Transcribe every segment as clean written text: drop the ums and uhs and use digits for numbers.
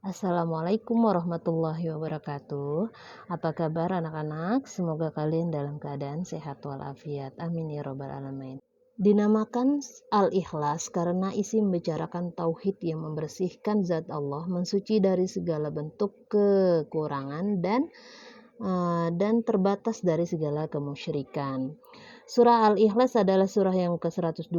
Assalamualaikum warahmatullahi wabarakatuh. Apa kabar anak-anak? Semoga kalian dalam keadaan sehat walafiat. Amin ya robbal alamin. Dinamakan Al-Ikhlas karena isi membicarakan tauhid yang membersihkan zat Allah, mensuci dari segala bentuk kekurangan dan terbatas dari segala kemusyrikan. Surah Al-Ikhlas adalah surah yang ke-112,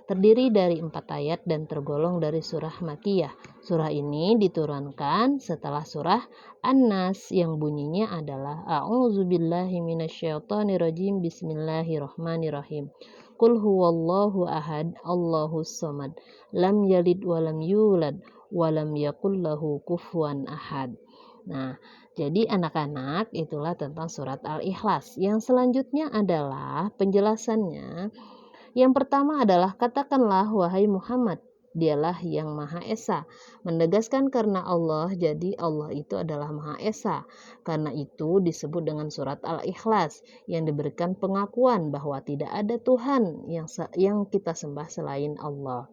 terdiri dari 4 ayat dan tergolong dari surah Makkiyah. Surah ini diturunkan setelah surah An-Nas yang bunyinya adalah A'udzubillahi minasyaitonirrajim, bismillahirrahmanirrahim. Qul huwallahu ahad, Allahus samad, lam yalid walam yulad, walam yakul lahu kufuwan ahad. Nah, jadi anak-anak itulah tentang surat Al-Ikhlas. Yang selanjutnya adalah penjelasannya. Yang pertama adalah katakanlah wahai Muhammad, dialah yang Maha Esa. Menegaskan karena Allah, jadi Allah itu adalah Maha Esa. Karena itu disebut dengan surat Al-Ikhlas yang diberikan pengakuan bahwa tidak ada Tuhan yang kita sembah selain Allah.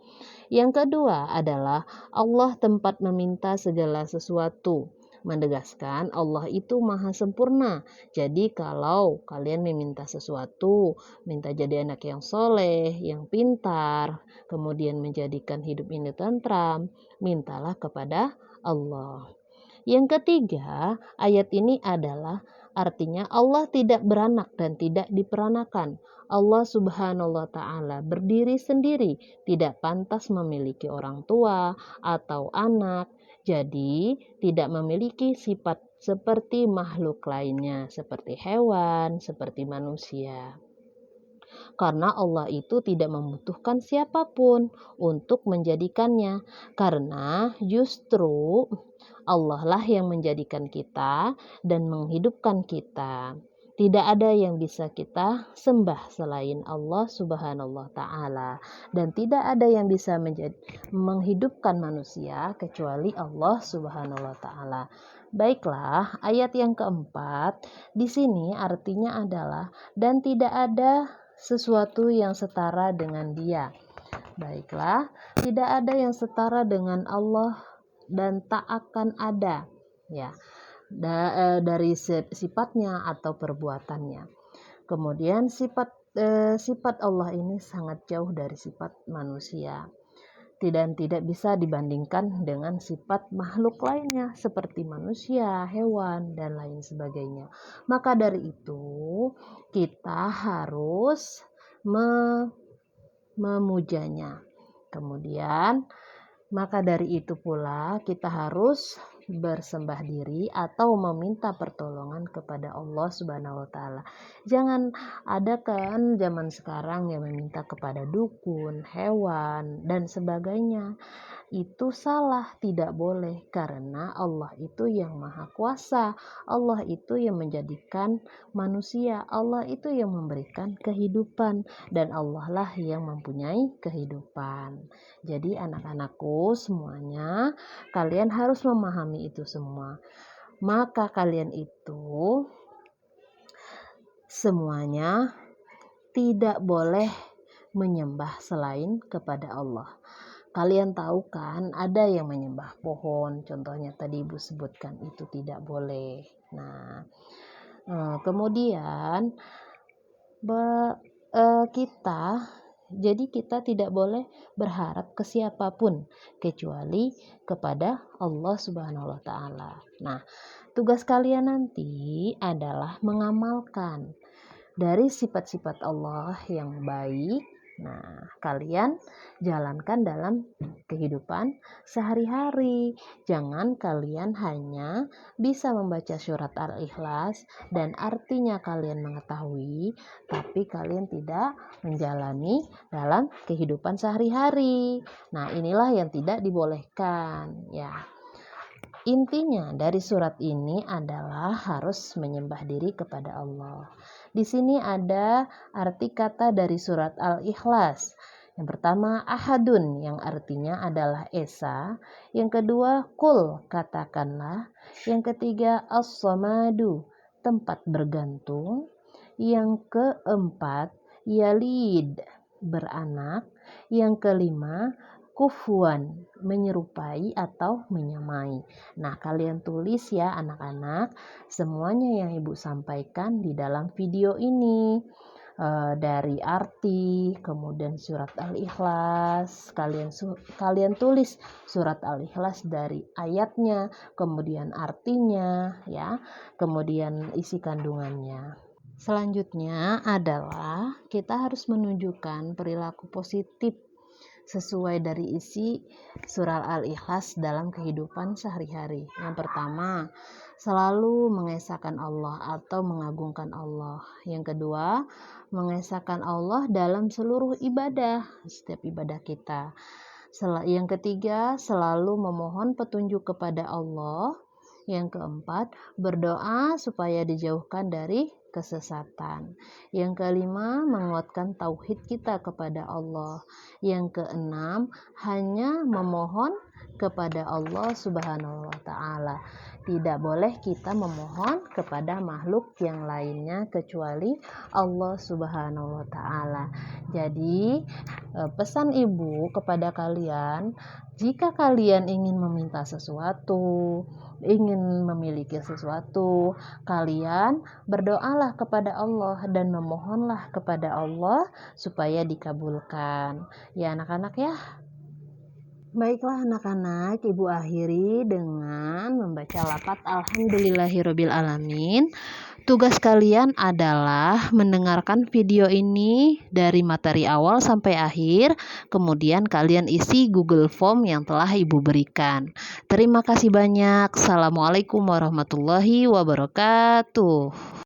Yang kedua adalah Allah tempat meminta segala sesuatu, menegaskan Allah itu maha sempurna. Jadi kalau kalian meminta sesuatu, minta jadi anak yang soleh, yang pintar, kemudian menjadikan hidup ini tentram, mintalah kepada Allah. Yang ketiga, ayat ini adalah artinya Allah tidak beranak dan tidak diperanakan. Allah Subhanahu wa Ta'ala berdiri sendiri, tidak pantas memiliki orang tua atau anak, jadi tidak memiliki sifat seperti makhluk lainnya, seperti hewan, seperti manusia. Karena Allah itu tidak membutuhkan siapapun untuk menjadikannya, karena justru Allah lah yang menjadikan kita dan menghidupkan kita. Tidak ada yang bisa kita sembah selain Allah Subhanahu wa Ta'ala, dan tidak ada yang bisa menghidupkan manusia kecuali Allah Subhanahu wa Ta'ala. Baiklah, ayat yang keempat di sini artinya adalah dan tidak ada sesuatu yang setara dengan Dia. Baiklah, tidak ada yang setara dengan Allah dan tak akan ada, ya, dari sifatnya atau perbuatannya. Kemudian sifat Allah ini sangat jauh dari sifat manusia dan tidak bisa dibandingkan dengan sifat makhluk lainnya seperti manusia, hewan, dan lain sebagainya. Maka dari itu kita harus memujanya. Kemudian maka dari itu pula kita harus bersembah diri atau meminta pertolongan kepada Allah Subhanahu wa Ta'ala. Jangan ada kan zaman sekarang yang meminta kepada dukun, hewan, dan sebagainya. Itu salah, tidak boleh, karena Allah itu yang maha kuasa. Allah itu yang menjadikan manusia, Allah itu yang memberikan kehidupan, dan Allah lah yang mempunyai kehidupan. Jadi anak-anakku semuanya, kalian harus memahami itu semua. Maka kalian itu semuanya tidak boleh menyembah selain kepada Allah. Kalian tahu kan ada yang menyembah pohon, contohnya tadi Ibu sebutkan, itu tidak boleh. Nah, kemudian kita tidak boleh berharap ke siapapun kecuali kepada Allah Subhanahu wa Ta'ala. Nah, tugas kalian nanti adalah mengamalkan dari sifat-sifat Allah yang baik. Nah, kalian jalankan dalam kehidupan sehari-hari. Jangan kalian hanya bisa membaca surat Al-Ikhlas dan artinya kalian mengetahui, tapi kalian tidak menjalani dalam kehidupan sehari-hari. Nah, inilah yang tidak dibolehkan, ya. Intinya dari surat ini adalah harus menyembah diri kepada Allah. Di sini ada arti kata dari surat Al-Ikhlas. Yang pertama ahadun yang artinya adalah esa. Yang kedua kul katakanlah. Yang ketiga as-samadu tempat bergantung. Yang keempat yalid beranak. Yang kelima kufuwan, menyerupai atau menyamai. Nah, kalian tulis ya anak-anak semuanya yang ibu sampaikan di dalam video ini. Dari arti, kemudian surat Al-Ikhlas, kalian tulis surat Al-Ikhlas dari ayatnya, kemudian artinya ya, kemudian isi kandungannya. Selanjutnya adalah kita harus menunjukkan perilaku positif sesuai dari isi surat Al-Ikhlas dalam kehidupan sehari-hari. Yang pertama, selalu mengesahkan Allah atau mengagungkan Allah. Yang kedua, mengesahkan Allah dalam seluruh ibadah, setiap ibadah kita. Yang ketiga, selalu memohon petunjuk kepada Allah. Yang keempat, berdoa supaya dijauhkan dari kesesatan. Yang kelima, menguatkan tauhid kita kepada Allah. Yang keenam, hanya memohon kepada Allah Subhanahu wa Ta'ala. Tidak boleh kita memohon kepada makhluk yang lainnya kecuali Allah Subhanahu wa Ta'ala. Jadi, pesan ibu kepada kalian, jika kalian ingin meminta sesuatu, ingin memiliki sesuatu, kalian berdoalah kepada Allah dan memohonlah kepada Allah supaya dikabulkan. Ya anak-anak ya. Baiklah anak-anak, ibu akhiri dengan membaca lafaz Alhamdulillahirabbil alamin. Tugas kalian adalah mendengarkan video ini dari materi awal sampai akhir, kemudian kalian isi Google Form yang telah ibu berikan. Terima kasih banyak. Assalamualaikum warahmatullahi wabarakatuh.